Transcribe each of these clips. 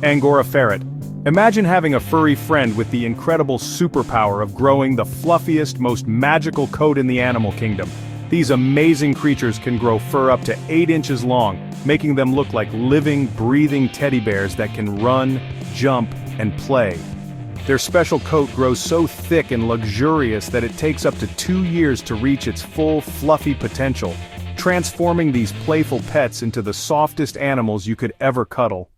Angora ferret. Imagine having a furry friend with the incredible superpower of growing the fluffiest, most magical coat in the animal kingdom. These amazing creatures can grow fur up to 8 inches long, making them look like living, breathing teddy bears that can run, jump, and play. Their special coat grows so thick and luxurious that it takes up to 2 years to reach its full, fluffy potential, transforming these playful pets into the softest animals you could ever cuddle.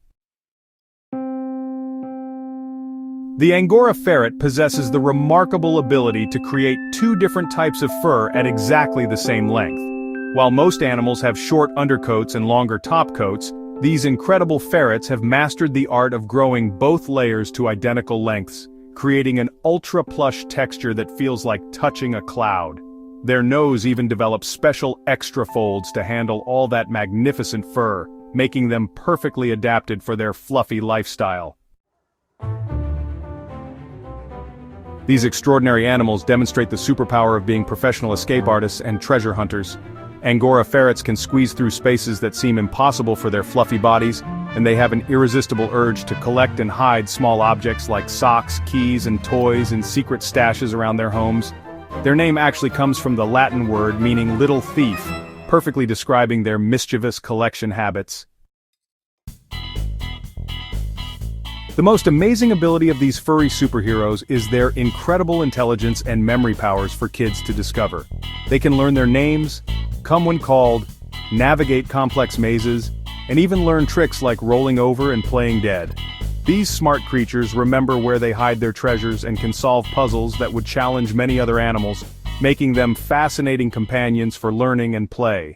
The Angora ferret possesses the remarkable ability to create 2 different types of fur at exactly the same length. While most animals have short undercoats and longer top coats, these incredible ferrets have mastered the art of growing both layers to identical lengths, creating an ultra-plush texture that feels like touching a cloud. Their nose even develops special extra folds to handle all that magnificent fur, making them perfectly adapted for their fluffy lifestyle. These extraordinary animals demonstrate the superpower of being professional escape artists and treasure hunters. Angora ferrets can squeeze through spaces that seem impossible for their fluffy bodies, and they have an irresistible urge to collect and hide small objects like socks, keys, and toys in secret stashes around their homes. Their name actually comes from the Latin word meaning little thief, perfectly describing their mischievous collection habits. The most amazing ability of these furry superheroes is their incredible intelligence and memory powers for kids to discover. They can learn their names, come when called, navigate complex mazes, and even learn tricks like rolling over and playing dead. These smart creatures remember where they hide their treasures and can solve puzzles that would challenge many other animals, making them fascinating companions for learning and play.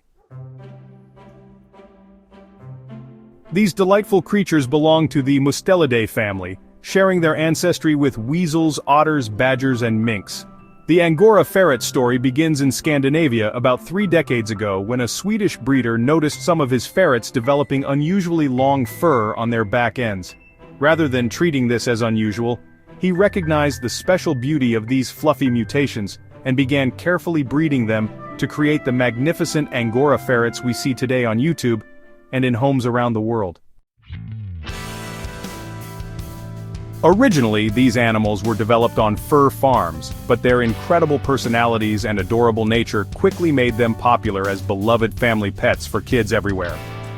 These delightful creatures belong to the Mustelidae family, sharing their ancestry with weasels, otters, badgers, and minks. The Angora ferret story begins in Scandinavia about 3 decades ago when a Swedish breeder noticed some of his ferrets developing unusually long fur on their back ends. Rather than treating this as unusual, he recognized the special beauty of these fluffy mutations and began carefully breeding them to create the magnificent Angora ferrets we see today on YouTube and in homes around the world. Originally, these animals were developed on fur farms, but their incredible personalities and adorable nature quickly made them popular as beloved family pets for kids everywhere.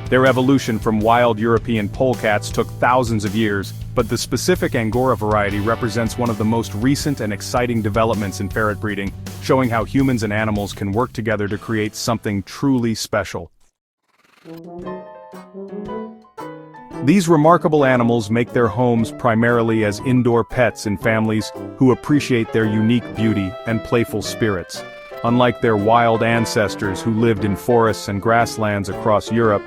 Their evolution from wild European polecats took thousands of years, but the specific Angora variety represents one of the most recent and exciting developments in ferret breeding, showing how humans and animals can work together to create something truly special. These remarkable animals make their homes primarily as indoor pets in families who appreciate their unique beauty and playful spirits. Unlike their wild ancestors who lived in forests and grasslands across Europe,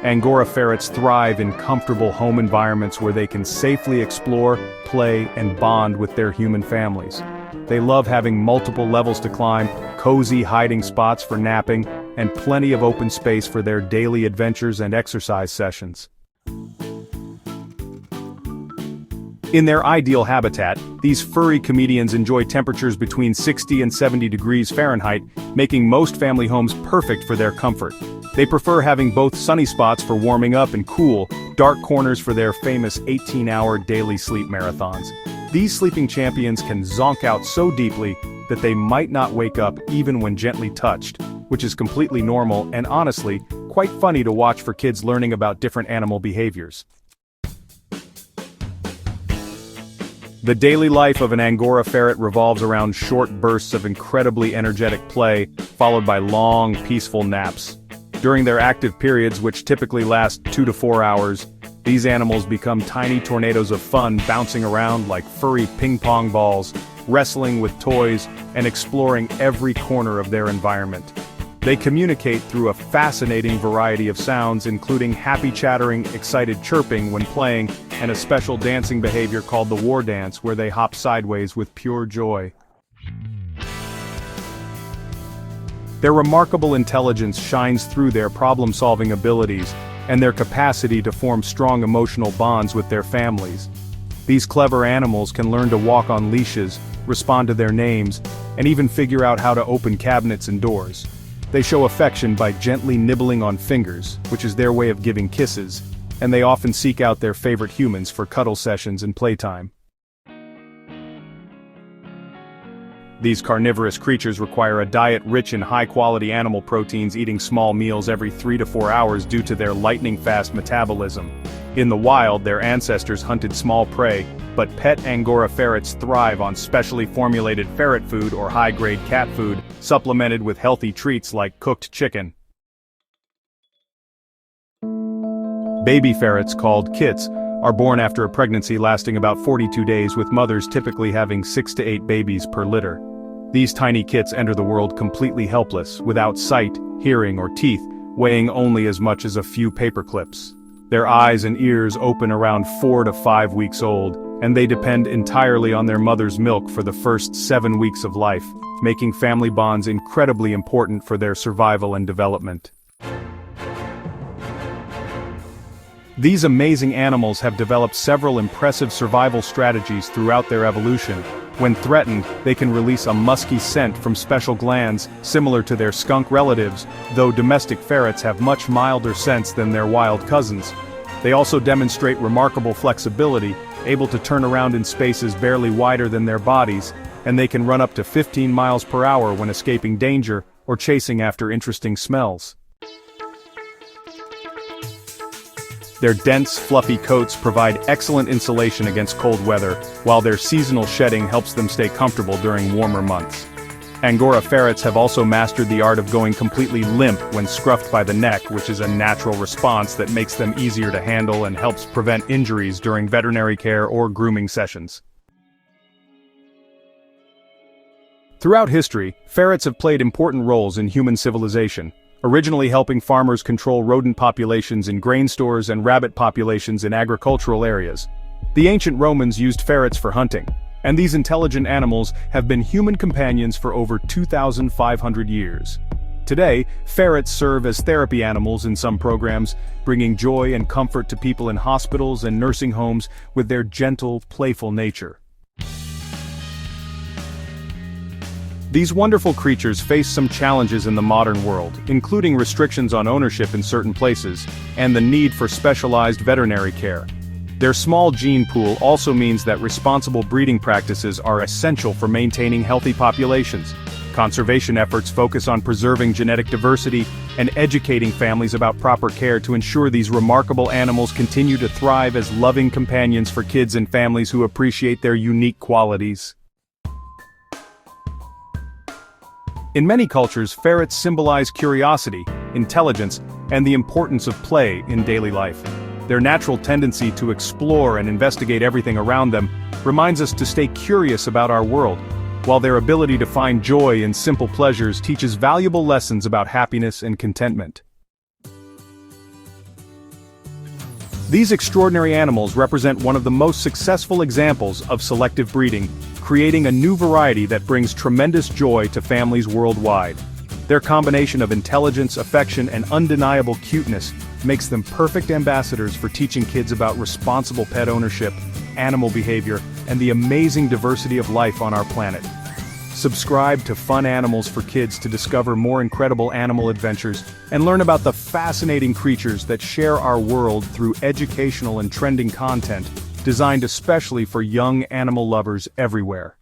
Angora ferrets thrive in comfortable home environments where they can safely explore, play, and bond with their human families. They love having multiple levels to climb, cozy hiding spots for napping, and plenty of open space for their daily adventures and exercise sessions. In their ideal habitat, these furry comedians enjoy temperatures between 60 and 70 degrees Fahrenheit, making most family homes perfect for their comfort. They prefer having both sunny spots for warming up and cool, dark corners for their famous 18-hour daily sleep marathons. These sleeping champions can zonk out so deeply that they might not wake up even when gently touched, which is completely normal and honestly, quite funny to watch for kids learning about different animal behaviors. The daily life of an Angora ferret revolves around short bursts of incredibly energetic play, followed by long, peaceful naps. During their active periods, which typically last 2 to 4 hours, these animals become tiny tornadoes of fun, bouncing around like furry ping-pong balls, wrestling with toys, and exploring every corner of their environment. They communicate through a fascinating variety of sounds, including happy chattering, excited chirping when playing, and a special dancing behavior called the war dance, where they hop sideways with pure joy. Their remarkable intelligence shines through their problem-solving abilities and their capacity to form strong emotional bonds with their families. These clever animals can learn to walk on leashes, respond to their names, and even figure out how to open cabinets and doors. They show affection by gently nibbling on fingers, which is their way of giving kisses, and they often seek out their favorite humans for cuddle sessions and playtime. These carnivorous creatures require a diet rich in high-quality animal proteins, eating small meals every 3 to 4 hours due to their lightning-fast metabolism. In the wild, their ancestors hunted small prey, but pet Angora ferrets thrive on specially formulated ferret food or high-grade cat food, supplemented with healthy treats like cooked chicken. Baby ferrets, called kits, are born after a pregnancy lasting about 42 days, with mothers typically having 6 to 8 babies per litter. These tiny kits enter the world completely helpless, without sight, hearing, or teeth, weighing only as much as a few paper clips. Their eyes and ears open around 4 to 5 weeks old, and they depend entirely on their mother's milk for the first 7 weeks of life, making family bonds incredibly important for their survival and development. These amazing animals have developed several impressive survival strategies throughout their evolution. When threatened, they can release a musky scent from special glands, similar to their skunk relatives, though domestic ferrets have much milder scents than their wild cousins. They also demonstrate remarkable flexibility, able to turn around in spaces barely wider than their bodies, and they can run up to 15 miles per hour when escaping danger or chasing after interesting smells. Their dense, fluffy coats provide excellent insulation against cold weather, while their seasonal shedding helps them stay comfortable during warmer months. Angora ferrets have also mastered the art of going completely limp when scruffed by the neck, which is a natural response that makes them easier to handle and helps prevent injuries during veterinary care or grooming sessions. Throughout history, ferrets have played important roles in human civilization, originally helping farmers control rodent populations in grain stores and rabbit populations in agricultural areas. The ancient Romans used ferrets for hunting, and these intelligent animals have been human companions for over 2,500 years. Today, ferrets serve as therapy animals in some programs, bringing joy and comfort to people in hospitals and nursing homes with their gentle, playful nature. These wonderful creatures face some challenges in the modern world, including restrictions on ownership in certain places, and the need for specialized veterinary care. Their small gene pool also means that responsible breeding practices are essential for maintaining healthy populations. Conservation efforts focus on preserving genetic diversity and educating families about proper care to ensure these remarkable animals continue to thrive as loving companions for kids and families who appreciate their unique qualities. In many cultures, ferrets symbolize curiosity, intelligence, and the importance of play in daily life. Their natural tendency to explore and investigate everything around them reminds us to stay curious about our world, while their ability to find joy in simple pleasures teaches valuable lessons about happiness and contentment. These extraordinary animals represent one of the most successful examples of selective breeding, creating a new variety that brings tremendous joy to families worldwide. Their combination of intelligence, affection, and undeniable cuteness makes them perfect ambassadors for teaching kids about responsible pet ownership, animal behavior, and the amazing diversity of life on our planet. Subscribe to Fun Animals for Kids to discover more incredible animal adventures and learn about the fascinating creatures that share our world through educational and trending content designed especially for young animal lovers everywhere.